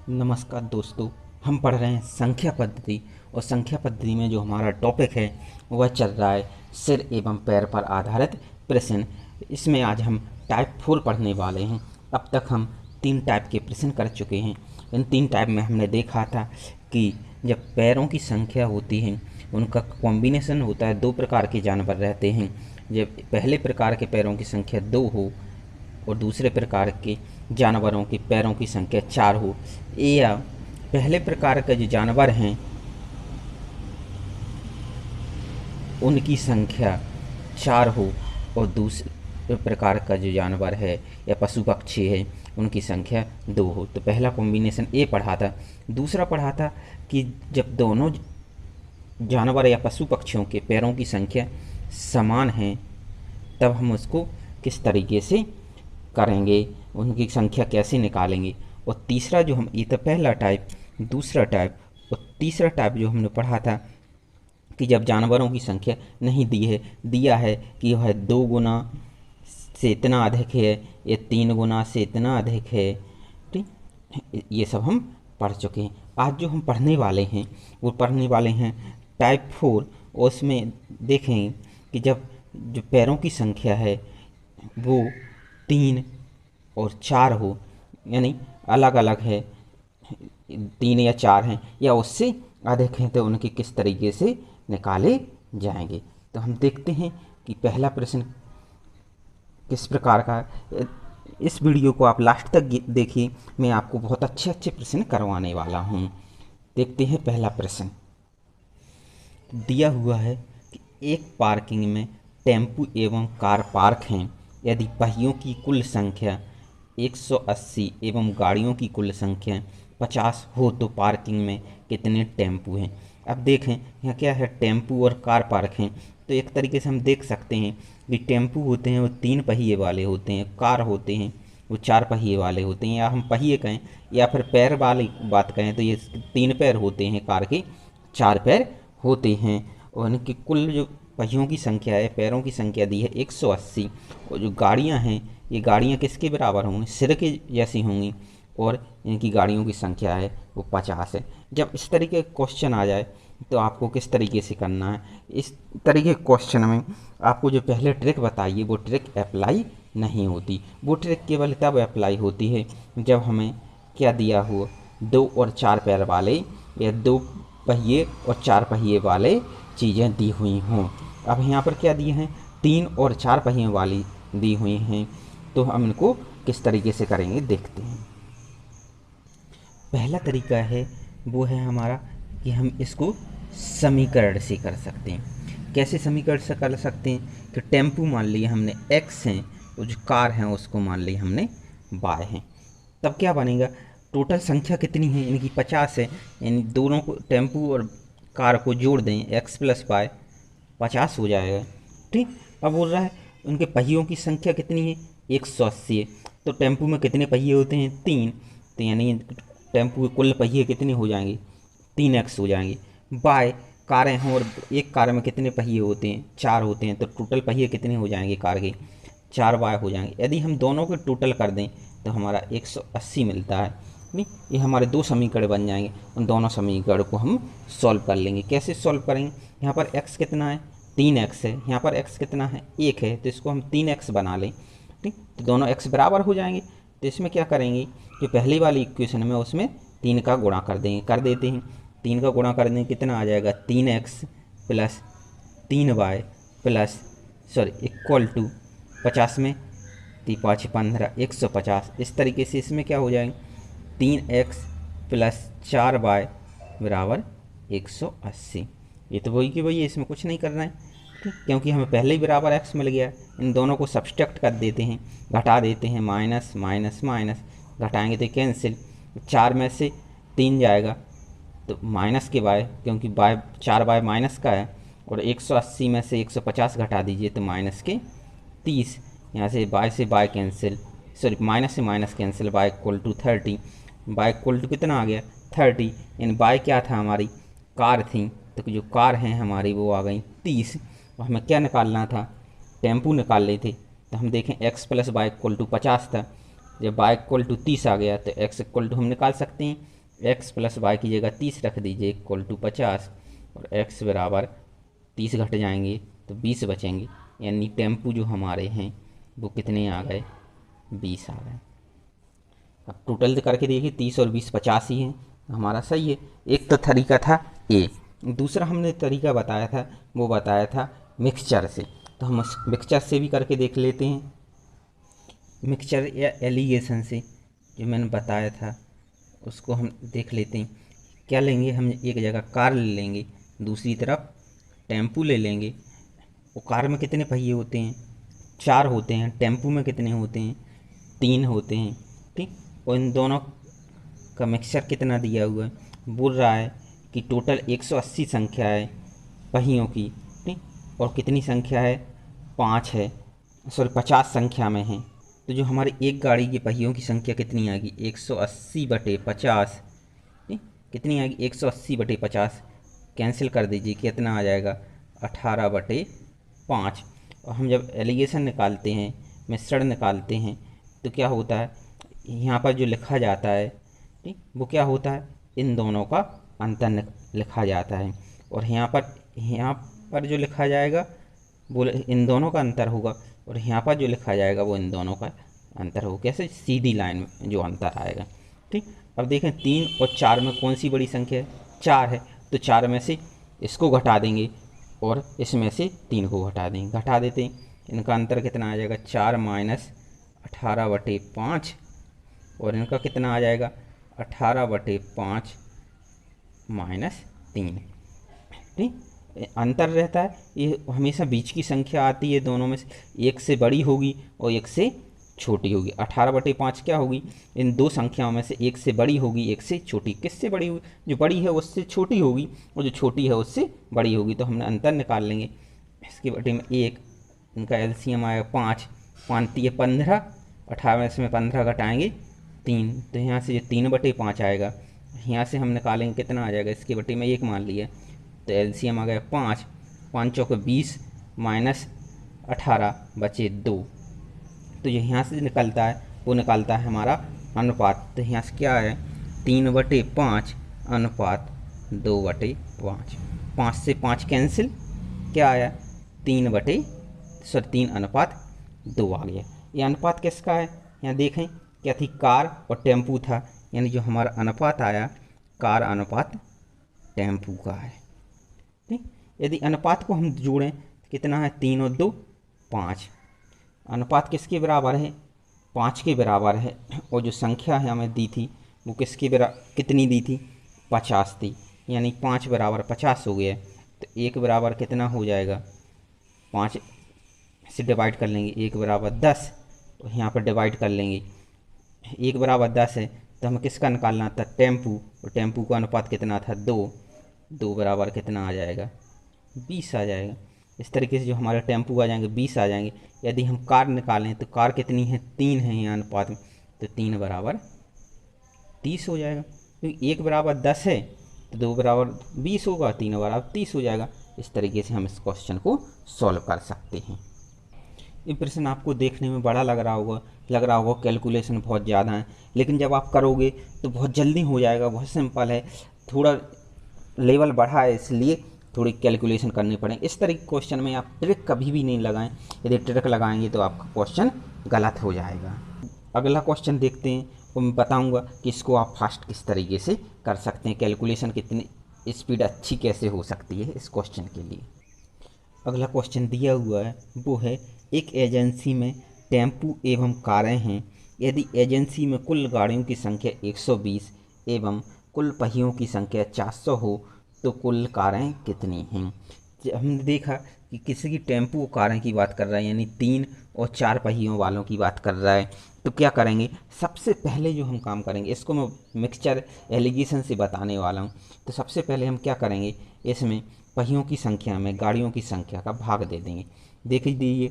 नमस्कार दोस्तों। हम पढ़ रहे हैं संख्या पद्धति और संख्या पद्धति में जो हमारा टॉपिक है वह चल रहा है सिर एवं पैर पर आधारित प्रश्न। इसमें आज हम टाइप 4 पढ़ने वाले हैं। अब तक हम 3 टाइप के प्रश्न कर चुके हैं। इन 3 टाइप में हमने देखा था कि जब पैरों की संख्या होती है उनका कॉम्बिनेशन होता है। 2 प्रकार के जानवर रहते हैं। जब पहले प्रकार के पैरों की संख्या 2 हो और दूसरे प्रकार के जानवरों के पैरों की संख्या 4 हो, या पहले प्रकार के जो जानवर हैं उनकी संख्या 4 हो और दूसरे प्रकार का जो जानवर है या पशु पक्षी है उनकी संख्या 2 हो। तो पहला कॉम्बिनेशन ए पढ़ा था। दूसरा पढ़ा था कि जब दोनों जानवर या पशु पक्षियों के पैरों की संख्या समान है तब हम उसको किस तरीके से करेंगे, उनकी संख्या कैसे निकालेंगे। और तीसरा जो हम, ये तो पहला टाइप, दूसरा टाइप और तीसरा टाइप जो हमने पढ़ा था कि जब जानवरों की संख्या नहीं दी है, दिया है कि वह 2 गुना से इतना अधिक है या 3 गुना से इतना अधिक है। ठीक, ये सब हम पढ़ चुके हैं। आज जो हम पढ़ने वाले हैं वो पढ़ने वाले हैं टाइप 4। और उसमें देखें कि जब जो पैरों की संख्या है वो 3 और 4 हो, यानी अलग अलग है, 3 या 4 हैं या उससे अधिक हैं, तो उनके किस तरीके से निकाले जाएंगे। तो हम देखते हैं कि पहला प्रश्न किस प्रकार का है। इस वीडियो को आप लास्ट तक देखिए, मैं आपको बहुत अच्छे अच्छे प्रश्न करवाने वाला हूँ। देखते हैं पहला प्रश्न। दिया हुआ है कि एक पार्किंग में टेम्पू एवं कार पार्क हैं। यदि पहियों की कुल संख्या 180 एवं गाड़ियों की कुल संख्या 50 हो तो पार्किंग में कितने टेम्पू हैं। अब देखें यहाँ क्या है, टेम्पू और कार पार्क हैं। तो एक तरीके से हम देख सकते हैं कि टेम्पू होते हैं वो 3 पहिए वाले होते हैं, कार होते हैं वो 4 पहिए वाले होते हैं, या हम पहिए कहें या फिर पैर वाली बात कहें तो ये 3 पैर होते हैं, कार के 4 पैर होते हैं। और इनकी कुल जो पहियों की संख्या है, पैरों की संख्या दी है 180। और जो गाड़ियां हैं ये गाड़ियां किसके बराबर होंगी, सिर के जैसी होंगी, और इनकी गाड़ियों की संख्या है वो 50 है। जब इस तरीके का क्वेश्चन आ जाए तो आपको किस तरीके से करना है। इस तरीके के क्वेश्चन में आपको जो पहले ट्रिक बताइए वो ट्रिक अप्लाई नहीं होती। वो ट्रिक केवल तब अप्लाई होती है जब हमें क्या दिया हो, 2 और 4 पैर वाले या 2 पहिए और 4 पहिए वाले चीज़ें दी हुई हों। अब यहाँ पर क्या दिए हैं, 3 और 4 पहियों वाली दी हुई हैं। तो हम इनको किस तरीके से करेंगे देखते हैं। पहला तरीका है वो है हमारा कि हम इसको समीकरण से कर सकते हैं। कैसे समीकरण से कर सकते हैं कि टेम्पू मान लिया हमने x हैं और जो कार हैं उसको मान लिया हमने y हैं। तब क्या बनेगा, टोटल संख्या कितनी है इनकी 50 है, यानी दोनों को टेम्पू और कार को जोड़ दें x + y 50 हो जाएगा। ठीक, अब बोल रहा है उनके पहियों की संख्या कितनी है, 180 है। तो टेम्पू में कितने पहिए होते हैं, 3। तो यानी टेम्पू के कुल पहिए कितने हो जाएंगे, 3x हो जाएंगे। बाय कारें हों और एक कार में कितने पहिए होते हैं, 4 होते हैं। तो टोटल पहिए कितने हो जाएंगे कार के, 4 बाय हो जाएंगे। यदि हम दोनों के टोटल कर दें तो हमारा 180 मिलता है। नहीं, ये हमारे 2 समीकरण बन जाएंगे। उन दोनों समीकरण को हम सॉल्व कर लेंगे। कैसे सॉल्व करेंगे, यहाँ पर x कितना है, 3x है, यहाँ पर x कितना है, 1 है, तो इसको हम 3x बना लें। ठीक, तो दोनों x बराबर हो जाएंगे। तो इसमें क्या करेंगे, जो पहली वाली इक्वेशन में उसमें 3 का गुणा कर देंगे, कर देते हैं। 3 का गुणा कर देंगे, कितना आ जाएगा, 3x + 3y plus equal to 50 में 3 5 15 150। इस तरीके से इसमें क्या हो जाएंगे, 3x + 4y बराबर 180। ये तो वही कि वही है, इसमें कुछ नहीं करना है। ठीक, क्योंकि हमें पहले ही बराबर x मिल गया। इन दोनों को सब्सट्रैक्ट कर देते हैं, घटा देते हैं, माइनस माइनस माइनस घटाएंगे तो कैंसिल। 4 में से 3 जाएगा तो माइनस के बाय, क्योंकि बाय 4 बाय माइनस का है। और 180 में से 150 घटा दीजिए तो माइनस के 30। यहाँ से बाय कैंसिल, माइनस से minus cancel, by equal to 30। By equal to कितना आ गया, 30। यानी बाय क्या था, हमारी कार थी, तो जो कार हैं हमारी वो आ गई 30। और हमें क्या निकालना था, टेम्पू निकाल ले थे। तो हम देखें x + y = 50 था। जब y = 30 आ गया तो x = हम निकाल सकते हैं x प्लस वाई की जगह 30 रख दीजिए इक्वल टू 50, और x बराबर 30 घट जाएंगे तो 20 बचेंगे, यानी टेम्पू जो हमारे हैं वो कितने आ गए, 20 आ गए। अब टोटल करके देखिए 30 और 20 50 ही हैं, हमारा सही है। एक तो तरीका था ए, दूसरा हमने तरीका बताया था वो बताया था मिक्सचर से, तो हम मिक्सचर से भी करके देख लेते हैं। मिक्सचर या एलिगेशन से जो मैंने बताया था उसको हम देख लेते हैं। क्या लेंगे हम, एक जगह कार ले लेंगे, दूसरी तरफ टेम्पू ले लेंगे। वो कार में कितने पहिए होते हैं, 4 होते हैं। टेम्पू में कितने होते हैं, 3 होते हैं। ठीक, और इन दोनों का मिक्सचर कितना दिया हुआ है, बोल रहा है कि टोटल 180 संख्या है पहियों की। ठीक, और कितनी संख्या है, 5 है, सॉरी 50 संख्या में है। तो जो हमारी एक गाड़ी की पहियों की संख्या कितनी आएगी, 180/50। ठीक, कितनी आएगी, 180/50। कैंसिल कर दीजिए, कितना आ जाएगा, 18/5। और हम जब एलिगेशन निकालते हैं, मिश्रण निकालते हैं, तो क्या होता है, यहाँ पर जो लिखा जाता है, ठीक, वो क्या होता है, इन दोनों का अंतर लिखा जाता है। और यहाँ पर जो लिखा जाएगा वो इन दोनों का अंतर होगा, और यहाँ पर जो लिखा जाएगा वो इन दोनों का अंतर होगा। कैसे, सीधी लाइन में जो अंतर आएगा। ठीक, अब देखें 3 और 4 में कौन सी बड़ी संख्या है, 4 है, तो 4 में से इसको घटा देंगे और इसमें से 3 को घटा देंगे, घटा देते हैं। इनका अंतर कितना आ जाएगा, 4 माइनस 18/5, और इनका कितना आ जाएगा, 18/5 माइनस 3। ठीक, अंतर रहता है, ये हमेशा बीच की संख्या आती है, दोनों में से एक से बड़ी होगी और एक से छोटी होगी। 18/5 क्या होगी, इन दो संख्याओं में से एक से बड़ी होगी, एक से छोटी। किससे बड़ी होगी, जो बड़ी है उससे छोटी होगी, और जो छोटी है उससे बड़ी होगी। तो हमने अंतर निकाल लेंगे, इसके बटे में 1, इनका एलसीएम आएगा 5, 5 15, 18 में इसमें 15 घटाएंगे 3, तो यहाँ से जो 3/5 आएगा, यहाँ से हम निकालेंगे कितना आ जाएगा, इसके बटे में 1 मान लिया, तो एलसीएम आ गया 5, 5 चौके 20 माइनस 18 बचे 2। तो जो यहाँ से निकलता है वो निकलता है हमारा अनुपात। तो यहाँ से क्या है, 3/5 अनुपात 2/5। 5 से 5 कैंसिल, क्या आया, 3/2 आ गया। ये अनुपात किसका है, यहाँ देखें क्या थी, कार और टेम्पू था, यानी जो हमारा अनुपात आया कार अनुपात टेम्पू का है। ठीक, यदि अनुपात को हम जोड़ें तो कितना है, 3 और 2 5। अनुपात किसके बराबर है, 5 के बराबर है। और जो संख्या है हमें दी थी वो कितनी दी थी, 50 थी, यानी 5 बराबर 50 हो गया। तो 1 बराबर कितना हो जाएगा, 5 से डिवाइड कर लेंगे, 1 बराबर 10, तो यहाँ पर डिवाइड कर लेंगे। 1 बराबर 10 है तो हमें किसका निकालना था, टेम्पू, और टेम्पू का अनुपात कितना था, 2 बराबर कितना आ जाएगा, 20 आ जाएगा। इस तरीके से जो हमारे टेम्पू आ जाएंगे 20 आ जाएंगे। यदि हम कार निकालें तो कार कितनी है, 3 है यहाँ अनुपात में, तो 3 बराबर 30 हो जाएगा। क्योंकि 1 बराबर 10 है तो 2 बराबर 20 होगा, 3 बराबर 30 हो जाएगा। इस तरीके से हम इस क्वेश्चन को सॉल्व कर सकते हैं। ये प्रश्न आपको देखने में बड़ा लग रहा होगा कैलकुलेशन बहुत ज़्यादा है, लेकिन जब आप करोगे तो बहुत जल्दी हो जाएगा, बहुत सिंपल है। थोड़ा लेवल बढ़ा है इसलिए थोड़ी कैलकुलेशन करनी पड़े। इस तरह के क्वेश्चन में आप ट्रिक कभी भी नहीं लगाएं, यदि ट्रिक लगाएंगे तो आपका क्वेश्चन गलत हो जाएगा। अगला क्वेश्चन देखते हैं, और मैं बताऊंगा कि इसको आप फास्ट किस तरीके से कर सकते हैं, कैलकुलेशन कितनी स्पीड अच्छी कैसे हो सकती है इस क्वेश्चन के लिए। अगला क्वेश्चन दिया हुआ है वो है, एक एजेंसी में टेम्पू एवं कारें हैं, यदि एजेंसी में कुल गाड़ियों की संख्या 120 एवं कुल पहियों की संख्या 400 हो तो कुल कारें कितनी हैं। हमने देखा कि किसी की टेम्पू और कारें की बात कर रहा है, यानी 3 और 4 पहियों वालों की बात कर रहा है। तो क्या करेंगे, सबसे पहले जो हम काम करेंगे, इसको मैं मिक्सचर एलिगेशन से बताने वाला हूँ। तो सबसे पहले हम क्या करेंगे, इसमें पहियों की संख्या में गाड़ियों की संख्या का भाग दे देंगे। देख लीजिए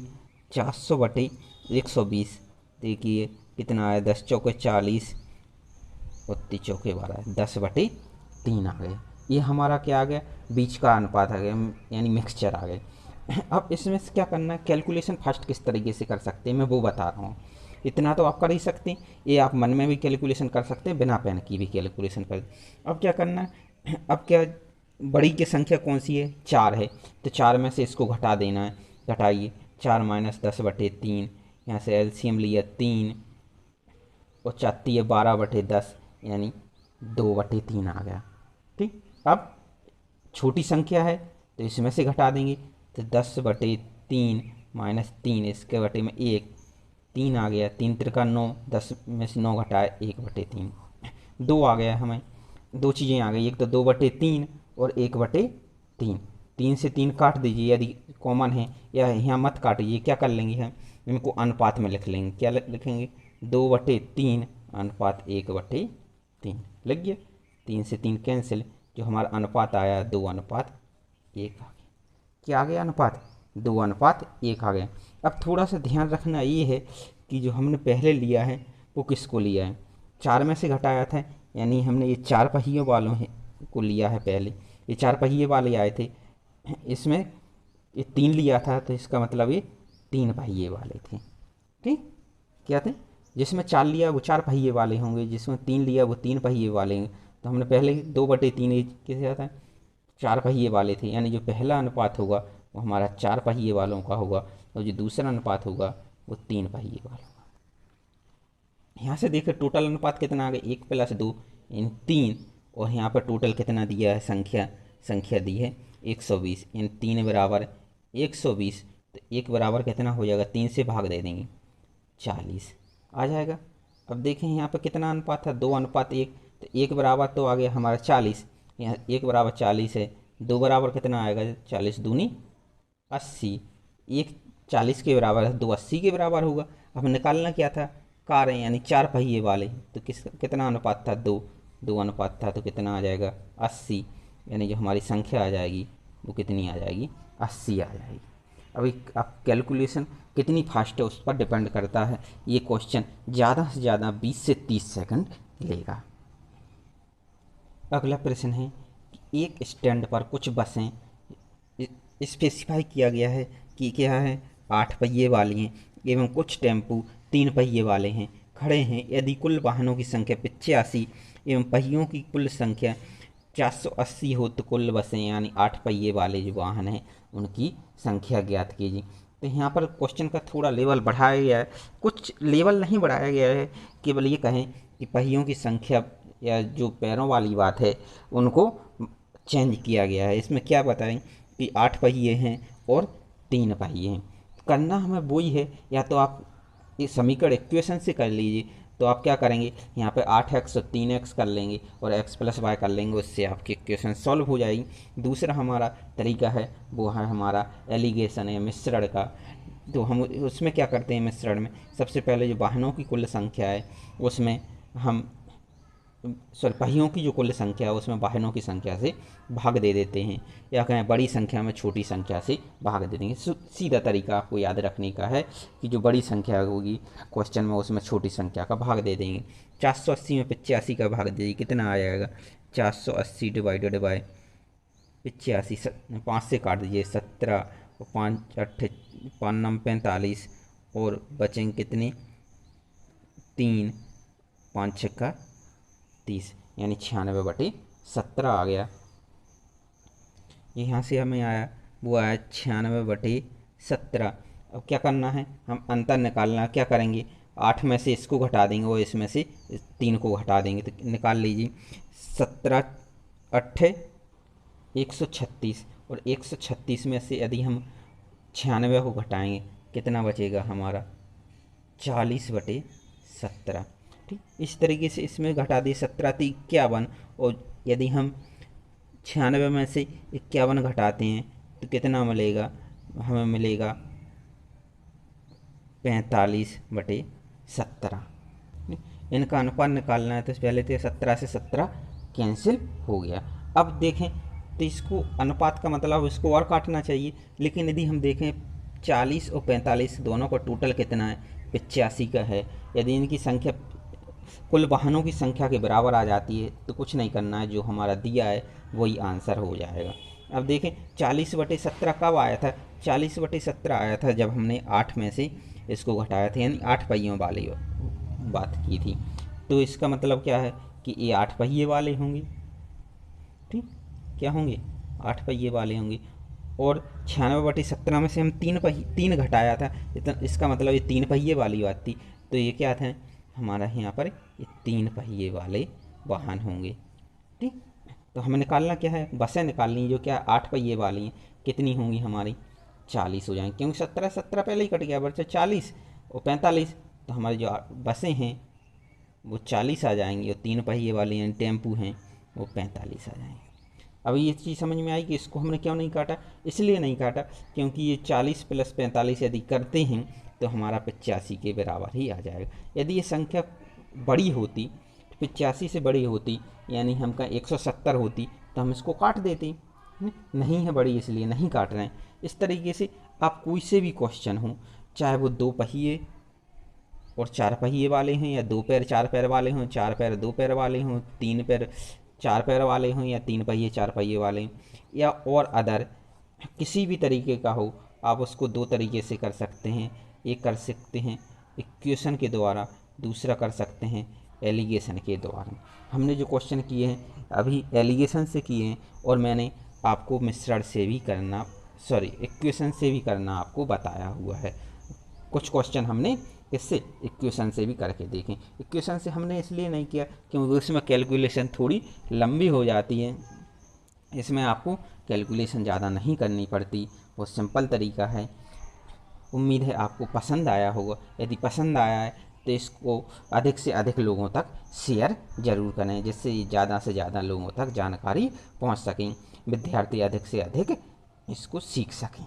400/120, देखिए कितना आया, 10 चौके 40 और 30 चौके 12, 10/3 आ गए। ये हमारा क्या आ गया, बीच का अनुपात आ गया, यानी मिक्सचर आ गए। अब इसमें से क्या करना है, कैलकुलेशन फर्स्ट किस तरीके से कर सकते हैं मैं वो बता रहा हूँ। इतना तो आप कर ही सकते हैं, ये आप मन में भी कैलकुलेशन कर सकते हैं, बिना पेन की भी कैलकुलेशन कर। अब क्या करना है, अब क्या बड़ी की संख्या कौन सी है, 4 है, तो 4 में से इसको घटा देना है। घटाइए, 4 माइनस 10/3, यहाँ से एलसीएम लिया 3 और 4 12/10, यानी 2/3 आ गया। ठीक, अब छोटी संख्या है तो इसमें से घटा देंगे, तो 10/3 माइनस 3, इसके बटे में 1, 3 आ गया, 3 त्रिका 9, 10 में से 9 घटाए 1/3, 2 आ गया। हमें दो चीज़ें आ गई, एक तो 2/3 और 1/3, 3 से 3 काट दीजिए यदि कॉमन है, या यहाँ मत काटिए, क्या कर लेंगे हम इनको अनुपात में लिख लेंगे। क्या लिखेंगे, 2/3 अनुपात 1/3 लिख गया। 3 से 3 कैंसिल, जो हमारा अनुपात आया 2:1 आ गया। क्या आ गया, अनुपात 2:1 आ गया। अब थोड़ा सा ध्यान रखना ये है कि जो हमने पहले लिया है वो किसको लिया है, 4 में से घटाया था, यानी हमने ये 4 पहियों वालों को लिया है पहले, ये 4 पहिए वाले आए थे, इसमें ये 3 लिया था, तो इसका मतलब ये 3 पहिए वाले थे। ठीक, क्या थे, जिसमें 4 लिया वो 4 पहिए वाले होंगे, जिसमें 3 लिया वो 3 पहिए वाले होंगे। तो हमने पहले 2/3 किसे था, 4 पहिए वाले थे, यानी जो पहला अनुपात होगा वो हमारा 4 पहिए वालों का होगा, और जो दूसरा अनुपात होगा वो 3 पहिए वालों का। यहाँ से देखिए टोटल अनुपात कितना आ गया, 1 + 2 यानी 3, और यहाँ पर टोटल कितना दिया है, संख्या दी है 120, यानी 3 बराबर 120, तो 1 बराबर कितना हो जाएगा, 3 से भाग दे देंगे 40 आ जाएगा। अब देखें यहाँ पर कितना अनुपात था, 2:1, तो 1 बराबर तो आ गया हमारा 40, यहाँ 1 बराबर 40 है, 2 बराबर कितना आएगा, 40 दूनी 80, 1 40 के बराबर है, 2 80 के बराबर होगा। अब निकालना क्या था, कार है यानी 4 पहिए वाले, तो कितना अनुपात था, 2 अनुपात था, तो कितना आ जाएगा 80, यानी जो हमारी संख्या आ जाएगी वो कितनी आ जाएगी, 80 आ जाएगी। अभी आप कैलकुलेशन कितनी फास्ट है उस पर डिपेंड करता है, ये क्वेश्चन ज़्यादा से ज़्यादा 20 से 30 सेकंड लेगा। अगला प्रश्न है कि एक स्टैंड पर कुछ बसें स्पेसिफाई किया गया है कि क्या है, 8 पहिए वाली हैं एवं कुछ टेम्पू 3 पहिए वाले हैं खड़े हैं। यदि कुल वाहनों की संख्या 85 एवं पहियों की कुल संख्या 480 हो तो कुल बसें यानी 8 पहिए वाले जो वाहन हैं उनकी संख्या ज्ञात कीजिए। तो यहाँ पर क्वेश्चन का थोड़ा लेवल बढ़ाया गया है, कुछ लेवल नहीं बढ़ाया गया है, केवल ये कहें कि पहियों की संख्या या जो पैरों वाली बात है उनको चेंज किया गया है। इसमें क्या बताएं कि 8 पहिए हैं और 3 पहिए हैं। करना हमें वही है, या तो आप इस समीकरण इक्वेशन से कर लीजिए, तो आप क्या करेंगे, यहाँ पे 8x और 3x कर लेंगे और x + y कर लेंगे, उससे आपकी इक्वेशन सॉल्व हो जाएगी। दूसरा हमारा तरीका है वो है हमारा एलिगेशन है मिश्रण का। तो हम उसमें क्या करते हैं, मिश्रण में सबसे पहले जो वाहनों की कुल संख्या है उसमें हम पहियों की जो कुल संख्या है उसमें वाहनों की संख्या से भाग दे देते हैं, या कहें बड़ी संख्या में छोटी संख्या से भाग दे देंगे। सीधा तरीका आपको याद रखने का है कि जो बड़ी संख्या होगी क्वेश्चन में उसमें छोटी संख्या का भाग दे देंगे। 480 में 85 का भाग दे दीजिए, कितना आ जाएगा, 480 डिवाइडेड बाय 85, 5 से काट दीजिए 17 और 5 8 5 9 45, और बचेंगे कितने 3, 5 6 30, यानी 96/17 आ गया। यहाँ से हमें आया वो आया 96/17। अब क्या करना है, हम अंतर निकालना, क्या करेंगे, 8 में से इसको घटा देंगे और इसमें से 3 को घटा देंगे, तो निकाल लीजिए 17 8 136, और 136 में से यदि हम 96 को घटाएंगे कितना बचेगा हमारा, 40/17। ठीक, इस तरीके से इसमें घटा दिए 17 × 51, और यदि हम 96 में से 51 घटाते हैं तो कितना मिलेगा, हमें मिलेगा 45/17। इनका अनुपात निकालना है, तो पहले तो 17 से 17 कैंसिल हो गया। अब देखें तो इसको अनुपात का मतलब इसको और काटना चाहिए, लेकिन यदि हम देखें 40 और 45 दोनों का टोटल कितना है, 85 का है। यदि इनकी संख्या कुल वाहनों की संख्या के बराबर आ जाती है तो कुछ नहीं करना है, जो हमारा दिया है वही आंसर हो जाएगा। अब देखें 40/17 कब आया था, 40/17 आया था जब हमने 8 में से इसको घटाया था, यानी 8 पहियों वाली बात की थी। तो इसका मतलब क्या है कि ये 8 पहिए वाले होंगे, ठीक, क्या होंगे, 8 पहिए वाले होंगे। और 96/17 में से हम 3 घटाया था, इतना, इसका मतलब ये 3 पहिए वाली बात थी। तो ये क्या था हमारा यहाँ पर, ये 3 पहिए वाले वाहन होंगे, ठीक। तो हमें निकालना क्या है, बसें निकालनी है जो क्या 8 पहिए वाली हैं, कितनी होंगी हमारी, 40 हो जाएंगी, क्योंकि 17 17 पहले ही कट गया, बच्चे 40 और 45, तो हमारी जो बसें हैं वो 40 आ जाएंगी, और 3 पहिए वाले यानी टेम्पू हैं वो 45 आ जाएंगे। अब ये चीज़ समझ में आई कि इसको हमने क्यों नहीं काटा, इसलिए नहीं काटा क्योंकि ये 40 + 45 यदि करते हैं तो हमारा 85 के बराबर ही आ जाएगा। यदि ये संख्या बड़ी होती, 85 से बड़ी होती, यानी हमका 170 होती, तो हम इसको काट देते, नहीं है बड़ी इसलिए नहीं काट रहे हैं। इस तरीके से आप कोई से भी क्वेश्चन हो, चाहे वो 2 पहिए और 4 पहिए वाले हों, या 2 पैर 4 पैर वाले हों, 4 पैर 2 पैर वाले हों, 3 पैर 4 पैर वाले हों, या 3 पहिए 4 पहिए वाले हों, या और अदर किसी भी तरीके का हो, आप उसको 2 तरीके से कर सकते हैं। एक कर सकते हैं इक्वेशन के द्वारा, दूसरा कर सकते हैं एलिगेशन के द्वारा। हमने जो क्वेश्चन किए हैं अभी एलिगेशन से किए हैं, और मैंने आपको मिश्रण से भी करना, सॉरी इक्वेशन से भी करना आपको बताया हुआ है। कुछ क्वेश्चन हमने इससे इक्वेशन से भी करके देखें। इक्वेशन से हमने इसलिए नहीं किया क्योंकि उसमें कैलकुलेशन थोड़ी लंबी हो जाती है, इसमें आपको कैलकुलेशन ज़्यादा नहीं करनी पड़ती, वो सिंपल तरीका है। उम्मीद है आपको पसंद आया होगा। यदि पसंद आया है तो इसको अधिक से अधिक लोगों तक शेयर ज़रूर करें, जिससे ज़्यादा से ज़्यादा लोगों तक जानकारी पहुंच सकें, विद्यार्थी अधिक से अधिक इसको सीख सकें।